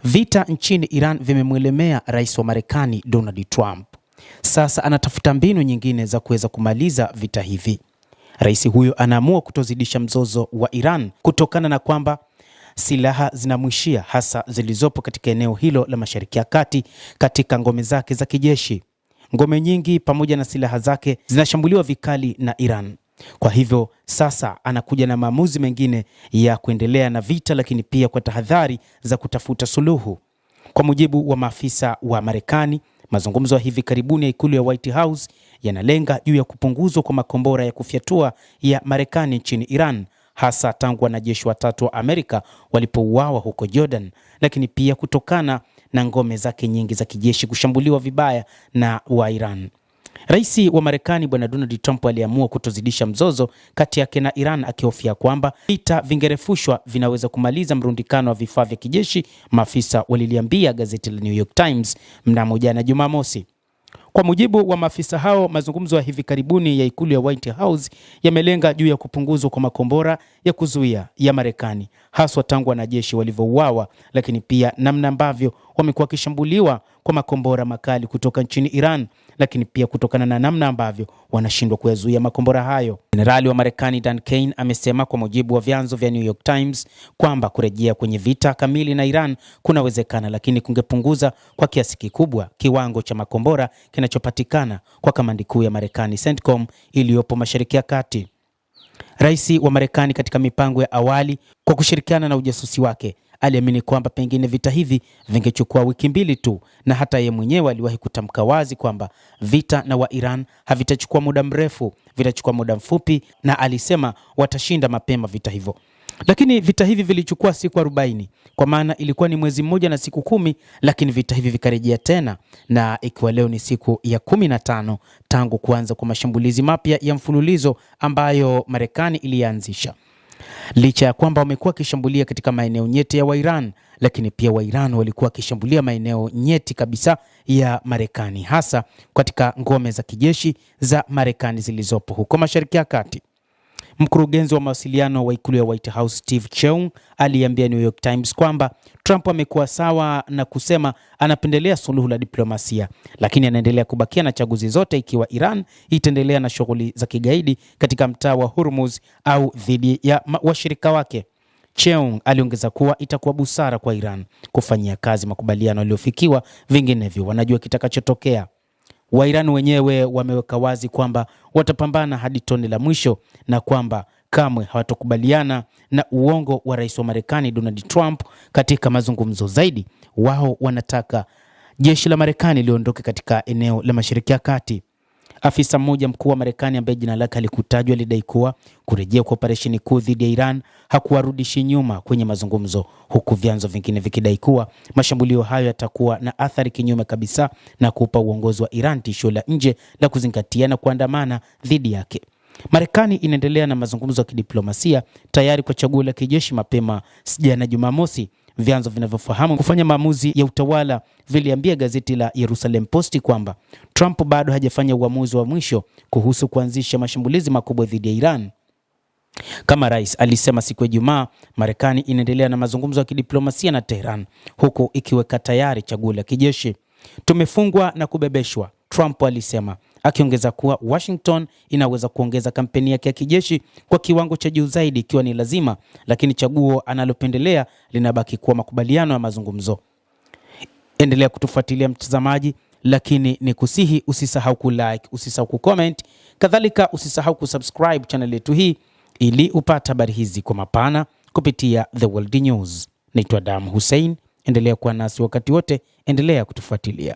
Vita nchini Iran vimemwelemea rais wa Marekani Donald Trump. Sasa anatafuta mbinu nyingine za kuweza kumaliza vita hivi. Rais huyo anaamua kutozidisha mzozo wa Iran kutokana na kwamba silaha zinamwishia, hasa zilizopo katika eneo hilo la Mashariki ya Kati katika ngome zake za kijeshi. Ngome nyingi pamoja na silaha zake zinashambuliwa vikali na Iran. Kwa hivyo sasa anakuja na maamuzi mengine ya kuendelea na vita, lakini pia kwa tahadhari za kutafuta suluhu. Kwa mujibu wa maafisa wa Marekani, mazungumzo ya hivi karibuni ya ikulu ya White House yanalenga juu ya kupunguzwa kwa makombora ya kufyatua ya Marekani nchini Iran, hasa tangu wanajeshi watatu wa Amerika walipouawa huko Jordan, lakini pia kutokana na ngome zake nyingi za kijeshi kushambuliwa vibaya na wa Iran. Rais wa Marekani Bwana Donald Trump aliamua kutozidisha mzozo kati yake na Iran, akihofia kwamba vita vingerefushwa vinaweza kumaliza mrundikano wa vifaa vya kijeshi, maafisa waliliambia gazeti la New York Times mnamo jana Jumamosi. Kwa mujibu wa maafisa hao, mazungumzo ya hivi karibuni ya ikulu ya White House yamelenga juu ya kupunguzwa kwa makombora ya kuzuia ya Marekani, haswa tangu wanajeshi walivyouawa, lakini pia namna ambavyo wamekuwa wakishambuliwa kwa makombora makali kutoka nchini Iran, lakini pia kutokana na namna ambavyo wanashindwa kuyazuia makombora hayo. Jenerali wa Marekani Dan Kane amesema kwa mujibu wa vyanzo vya New York Times kwamba kurejea kwenye vita kamili na Iran kunawezekana, lakini kungepunguza kwa kiasi kikubwa kiwango cha makombora kinachopatikana kwa kamandi kuu ya Marekani CENTCOM iliyopo Mashariki ya Kati. Rais wa Marekani katika mipango ya awali kwa kushirikiana na ujasusi wake aliamini kwamba pengine vita hivi vingechukua wiki mbili tu, na hata yeye mwenyewe aliwahi kutamka wazi kwamba vita na wa Iran havitachukua muda mrefu, vitachukua muda mfupi, na alisema watashinda mapema vita hivyo. Lakini vita hivi vilichukua siku 40, kwa maana ilikuwa ni mwezi mmoja na siku 10, lakini vita hivi vikarejea tena, na ikiwa leo ni siku ya 15 tangu kuanza kwa mashambulizi mapya ya mfululizo ambayo Marekani ilianzisha. Licha ya kwamba wamekuwa wakishambulia katika maeneo nyeti ya Wairan, lakini pia Wairan walikuwa wakishambulia maeneo nyeti kabisa ya Marekani, hasa katika ngome za kijeshi za Marekani zilizopo huko Mashariki ya Kati. Mkurugenzi wa mawasiliano wa ikulu ya White House Steve Cheung aliambia New York Times kwamba Trump amekuwa sawa na kusema anapendelea suluhu la diplomasia, lakini anaendelea kubakia na chaguzi zote ikiwa Iran itaendelea na shughuli za kigaidi katika mtaa wa Hormuz au dhidi ya washirika wake. Cheung aliongeza kuwa itakuwa busara kwa Iran kufanyia kazi makubaliano yaliyofikiwa, vinginevyo wanajua kitakachotokea. Wairan wenyewe wameweka wazi kwamba watapambana hadi tone la mwisho na kwamba kamwe hawatokubaliana na uongo wa rais wa Marekani Donald Trump katika mazungumzo. Zaidi, wao wanataka jeshi la Marekani liondoke katika eneo la Mashariki ya Kati. Afisa mmoja mkuu wa Marekani ambaye jina lake halikutajwa alidai kuwa kurejea kwa operesheni kuu dhidi ya Iran hakuwarudishi nyuma kwenye mazungumzo, huku vyanzo vingine vikidai kuwa mashambulio hayo yatakuwa na athari kinyume kabisa na kupa uongozi wa Iran tishio la nje la kuzingatia na kuandamana dhidi yake. Marekani inaendelea na mazungumzo ya kidiplomasia tayari kwa chaguo la kijeshi. Mapema jana Jumamosi, vyanzo vinavyofahamu kufanya maamuzi ya utawala viliambia gazeti la Jerusalem Post kwamba Trump bado hajafanya uamuzi wa mwisho kuhusu kuanzisha mashambulizi makubwa dhidi ya Iran. Kama rais alisema siku ya Ijumaa, Marekani inaendelea na mazungumzo ya kidiplomasia na Tehran, huku ikiweka tayari chaguo la kijeshi. Tumefungwa na kubebeshwa, Trump alisema, akiongeza kuwa Washington inaweza kuongeza kampeni yake ya kijeshi kwa kiwango cha juu zaidi ikiwa ni lazima, lakini chaguo analopendelea linabaki kuwa makubaliano ya mazungumzo. Endelea kutufuatilia mtazamaji, lakini ni kusihi usisahau kulike, usisahau kucomment, kadhalika usisahau kusubscribe channel yetu hii ili upate habari hizi kwa mapana kupitia The World News. Naitwa Adam Hussein, endelea kuwa nasi wakati wote, endelea kutufuatilia.